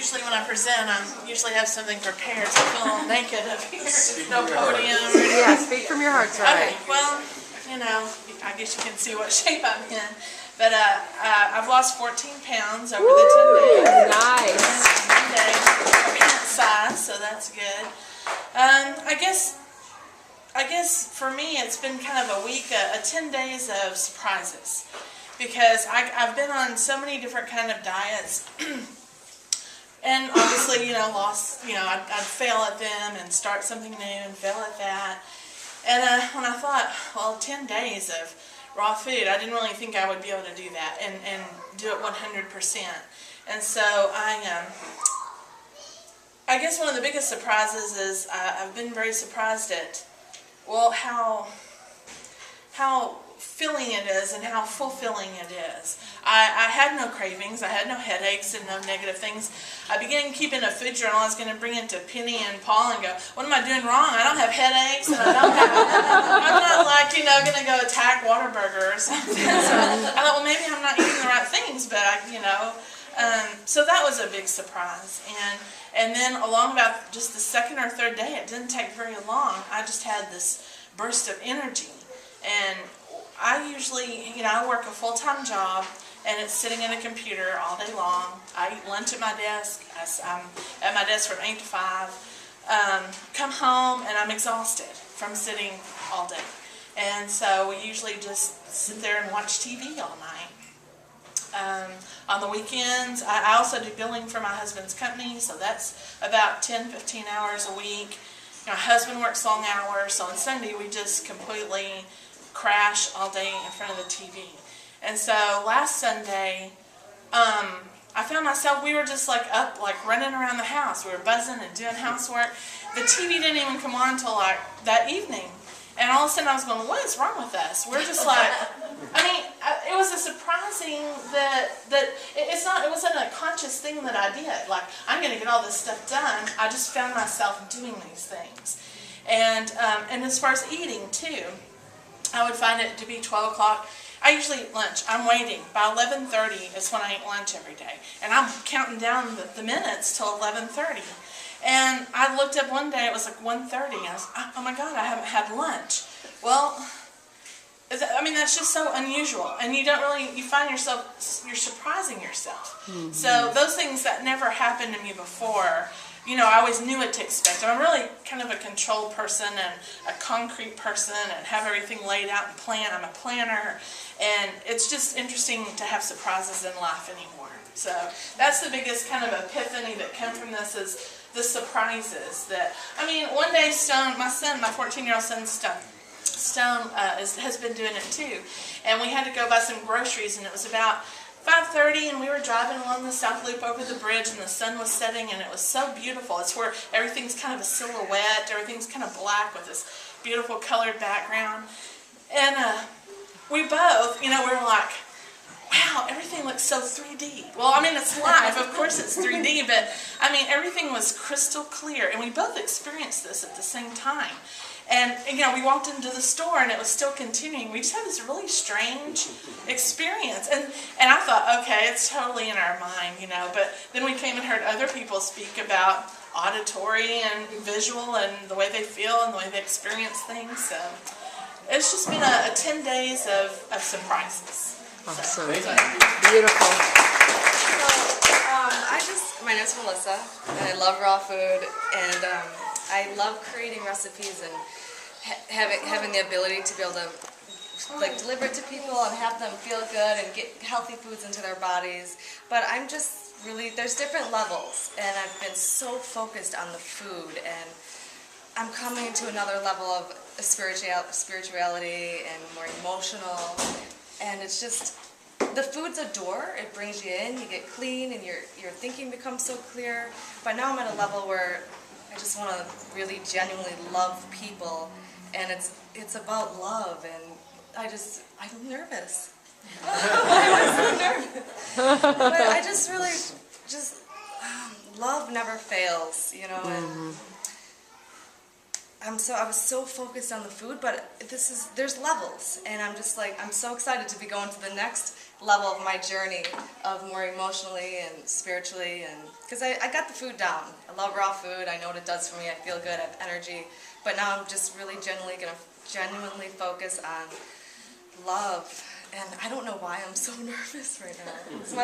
usually when I present, I usually have something prepared, so I feel a little naked up here. No podium. Yeah, speak from your heart, right? Okay, well, you know, I guess you can see what shape I'm in. But I've lost 14 pounds over the 10 days. Nice. A pant size, so that's good. I guess for me it's been kind of a week, 10 days of surprises. Because I've been on so many different kind of diets. And obviously, you know, I'd fail at them and start something new and fail at that. And when I thought, well, 10 days of raw food, I didn't really think I would be able to do that and do it 100%. And so I guess one of the biggest surprises is I've been very surprised at, well, how filling it is and how fulfilling it is. I had no cravings, I had no headaches and no negative things. I began keeping a food journal. I was going to bring it to Penny and Paul and go, what am I doing wrong? I don't have headaches and I'm not like, you know, going to go attack Whataburger or something. So I thought, well, maybe I'm not eating the right things, but so that was a big surprise. And then along about just the second or third day, it didn't take very long, I just had this burst of energy. And I usually, you know, I work a full-time job, and it's sitting at a computer all day long. I eat lunch at my desk. I'm at my desk from 8 to 5. Come home, and I'm exhausted from sitting all day. And so we usually just sit there and watch TV all night. On the weekends, I also do billing for my husband's company, so that's about 10-15 hours a week. My husband works long hours, so on Sunday we just completely crash all day in front of the TV. And so last Sunday, I found myself, we were just like up, like running around the house. We were buzzing and doing housework. The TV didn't even come on until like that evening. And all of a sudden I was going, what is wrong with us? We're just like, I mean, it was a surprising it wasn't a conscious thing that I did. Like, I'm going to get all this stuff done. I just found myself doing these things. And as far as eating too, I would find it to be 12 o'clock. I usually eat lunch. I'm waiting. By 11:30 is when I eat lunch every day. And I'm counting down the minutes till 11:30. And I looked up one day, it was like 1:30. I was, oh my God, I haven't had lunch. Well, I mean, that's just so unusual. And you find yourself, you're surprising yourself. Mm-hmm. So those things that never happened to me before, you know, I always knew what to expect. I'm really kind of a controlled person and a concrete person and have everything laid out and planned. I'm a planner. And it's just interesting to have surprises in life anymore. So that's the biggest kind of epiphany that came from this is the surprises that, I mean, one day Stone, my son, my 14-year-old son Stone has been doing it too. And we had to go buy some groceries and it was about 5:30 and we were driving along the South Loop over the bridge and the sun was setting and it was so beautiful. It's where everything's kind of a silhouette, everything's kind of black with this beautiful colored background. And we both, you know, we were like, wow, everything looks so 3D. Well, I mean, it's live, of course it's 3D, but I mean, everything was crystal clear and we both experienced this at the same time. And you know, we walked into the store and it was still continuing. We just had this really strange experience. And I thought, okay, it's totally in our mind, you know. But then we came and heard other people speak about auditory and visual and the way they feel and the way they experience things. So it's just been a 10 days of surprises. Awesome. So, beautiful. So, my name's Melissa, and I love raw food, and I love creating recipes and having the ability to be able to like deliver it to people and have them feel good and get healthy foods into their bodies. But I'm just really, there's different levels, and I've been so focused on the food, and I'm coming to another level of spirituality and more emotional, and it's just, the food's a door. It brings you in, you get clean, and your thinking becomes so clear. But now I'm at a level where I just want to really genuinely love people, and it's about love, and I'm nervous. I was so nervous. But I just really, love never fails, you know, and I was so focused on the food, but there's levels, and I'm just like, I'm so excited to be going to the next level of my journey of more emotionally and spiritually, and because I got the food down. I love raw food. I know what it does for me. I feel good. I have energy. But now I'm just really genuinely focus on love. And I don't know why I'm so nervous right now. So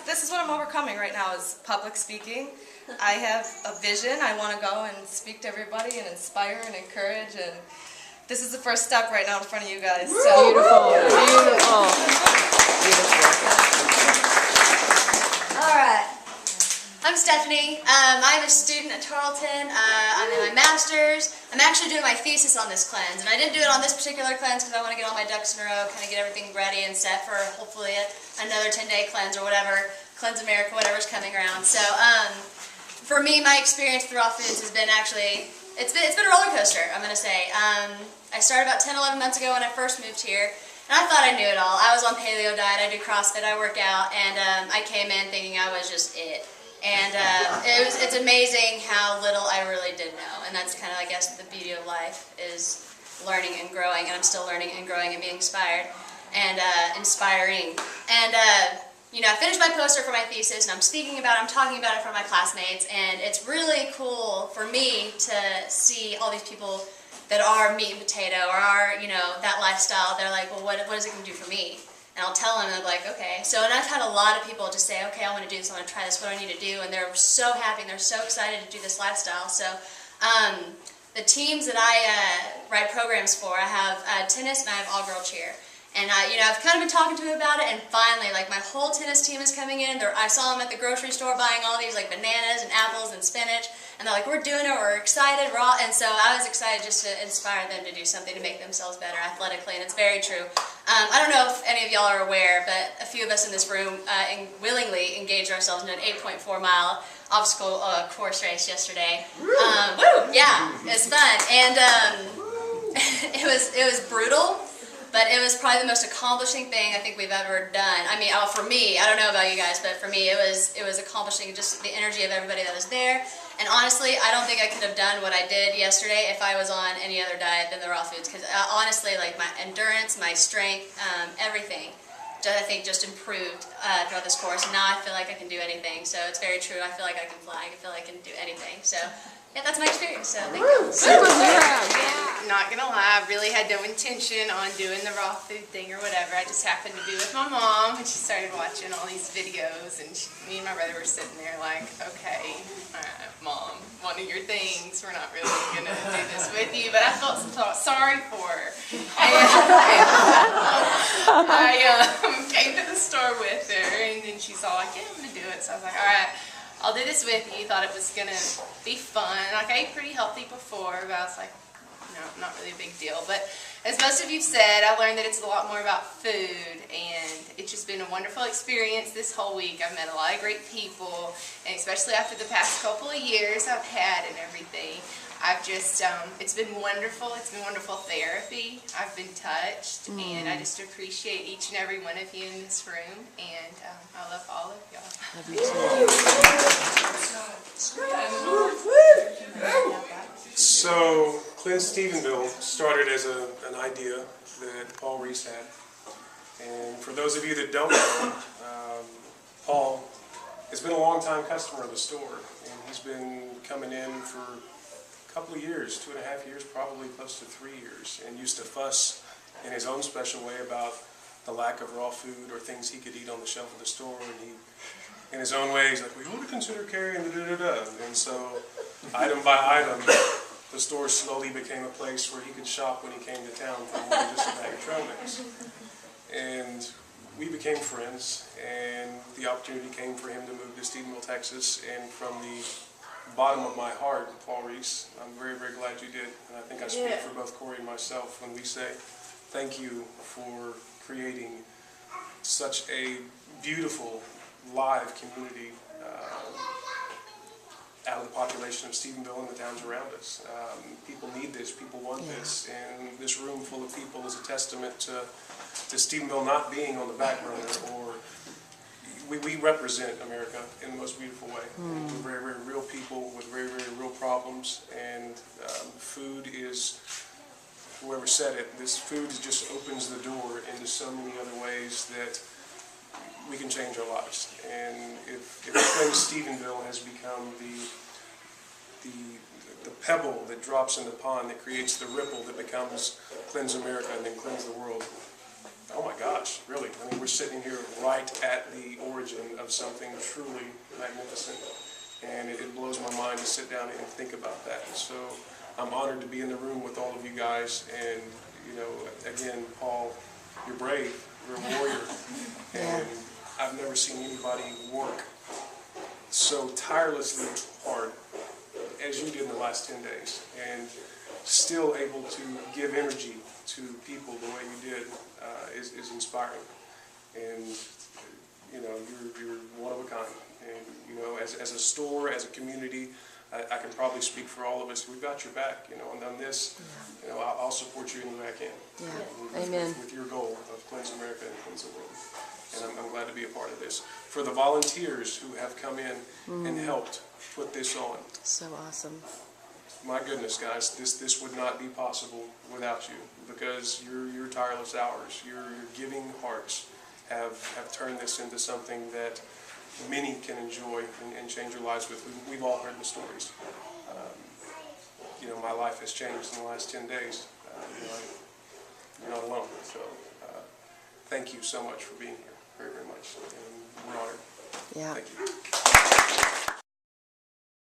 this is what I'm overcoming right now is public speaking. I have a vision. I want to go and speak to everybody and inspire and encourage. And this is the first step right now in front of you guys. So. Beautiful, beautiful, beautiful. All right. I'm Stephanie. I'm a student at Tarleton. I'm in my master's. I'm actually doing my thesis on this cleanse, and I didn't do it on this particular cleanse because I want to get all my ducks in a row, kind of get everything ready and set for hopefully another 10-day cleanse or whatever, Cleanse America, whatever's coming around. So for me, my experience with raw foods has been actually, it's been a roller coaster, I'm going to say. I started about 10, 11 months ago when I first moved here. And I thought I knew it all. I was on paleo diet, I do CrossFit, I work out, and I came in thinking I was just it. And it's amazing how little I really did know. And that's kind of, I guess, the beauty of life is learning and growing. And I'm still learning and growing and being inspired and inspiring. And, you know, I finished my poster for my thesis, and I'm speaking about it, I'm talking about it for my classmates. And it's really cool for me to see all these people that are meat and potato or are, you know, that lifestyle. They're like, well, what is it going to do for me? And I'll tell them, and they're like, okay. So, and I've had a lot of people just say, okay, I want to do this, I want to try this, what do I need to do? And they're so happy, and they're so excited to do this lifestyle. So, the teams that I write programs for, I have tennis and I have all-girl cheer. And, you know, I've kind of been talking to them about it, and finally, like, my whole tennis team is coming in. I saw them at the grocery store buying all these, like, bananas and apples and spinach. And they're like, we're doing it, we're excited, raw. And so I was excited just to inspire them to do something to make themselves better athletically, and it's very true. I don't know if any of y'all are aware, but a few of us in this room willingly engaged ourselves in an 8.4-mile obstacle course race yesterday. Woo! Yeah, it's fun. And it was brutal, but it was probably the most accomplishing thing I think we've ever done. I mean, for me, I don't know about you guys, but for me, it was accomplishing just the energy of everybody that was there. And honestly, I don't think I could have done what I did yesterday if I was on any other diet than the raw foods. Because honestly, like my endurance, my strength, everything, I think just improved throughout this course. And now I feel like I can do anything. So it's very true. I feel like I can fly. I feel like I can do anything. So yeah, that's my experience. So thank you. Not gonna lie, I really had no intention on doing the raw food thing or whatever. I just happened to be with my mom, and she started watching all these videos, and me and my brother were sitting there like, okay, Mom, one of your things, we're not really gonna do this with you, but I felt sorry for her. And I came to the store with her, and then she saw like, yeah, I'm gonna do it. So I was like, all right, I'll do this with you. Thought it was gonna be fun. Like, I ate pretty healthy before, but I was like, no, not really a big deal. But as most of you said, I learned that it's a lot more about food, and it's just been a wonderful experience this whole week. I've met a lot of great people, and especially after the past couple of years I've had and everything, I've just, it's been wonderful. It's been wonderful therapy. I've been touched, and I just appreciate each and every one of you in this room, and I love all of y'all. Love you too. So, Cleanse Stephenville started as an idea that Paul Reese had. And for those of you that don't know, Paul has been a long-time customer of the store. And he's been coming in for a couple of years, 2.5 years, probably close to 3 years, and used to fuss in his own special way about the lack of raw food or things he could eat on the shelf of the store. And he, in his own way, he's like, we ought to consider carrying the da-da-da. And so, item by item, the store slowly became a place where he could shop when he came to town for more than just a bag of trail mix. And we became friends, and the opportunity came for him to move to Stephenville, Texas. And from the bottom of my heart, Paul Reese, I'm very, very glad you did. And I think I speak for both Corey and myself when we say thank you for creating such a beautiful, live community out of the population of Stephenville and the towns around us. People need this, people want this, and this room full of people is a testament to Stephenville not being on the back burner, or we represent America in the most beautiful way. We're very, very real people with very, very real problems, and food is, whoever said it, this food just opens the door into so many other ways that we can change our lives. And if Stephenville has become the pebble that drops in the pond that creates the ripple that becomes Cleanse America and then Cleanse the World, oh my gosh, really. I mean, we're sitting here right at the origin of something truly magnificent. And it blows my mind to sit down and think about that. So I'm honored to be in the room with all of you guys. And, you know, again, Paul, you're brave. You're a warrior. And I've never seen anybody work so tirelessly hard as you did in the last 10 days. And still able to give energy to people the way you did is inspiring. And, you know, you're one of a kind. And, you know, as a store, as a community, I can probably speak for all of us. We've got your back, you know, and on this, you know, I'll support you any way I can. Yeah. Amen. With your goal of Cleanse America and Cleanse the World. And I'm glad to be a part of this. For the volunteers who have come in and helped put this on. So awesome. My goodness, guys, this would not be possible without you, because your tireless hours, your giving hearts have turned this into something that many can enjoy and change their lives with. We've all heard the stories. You know, my life has changed in the last 10 days. You know, you're not alone. So thank you so much for being here, very, very much. And we're honored. Yeah. Thank you.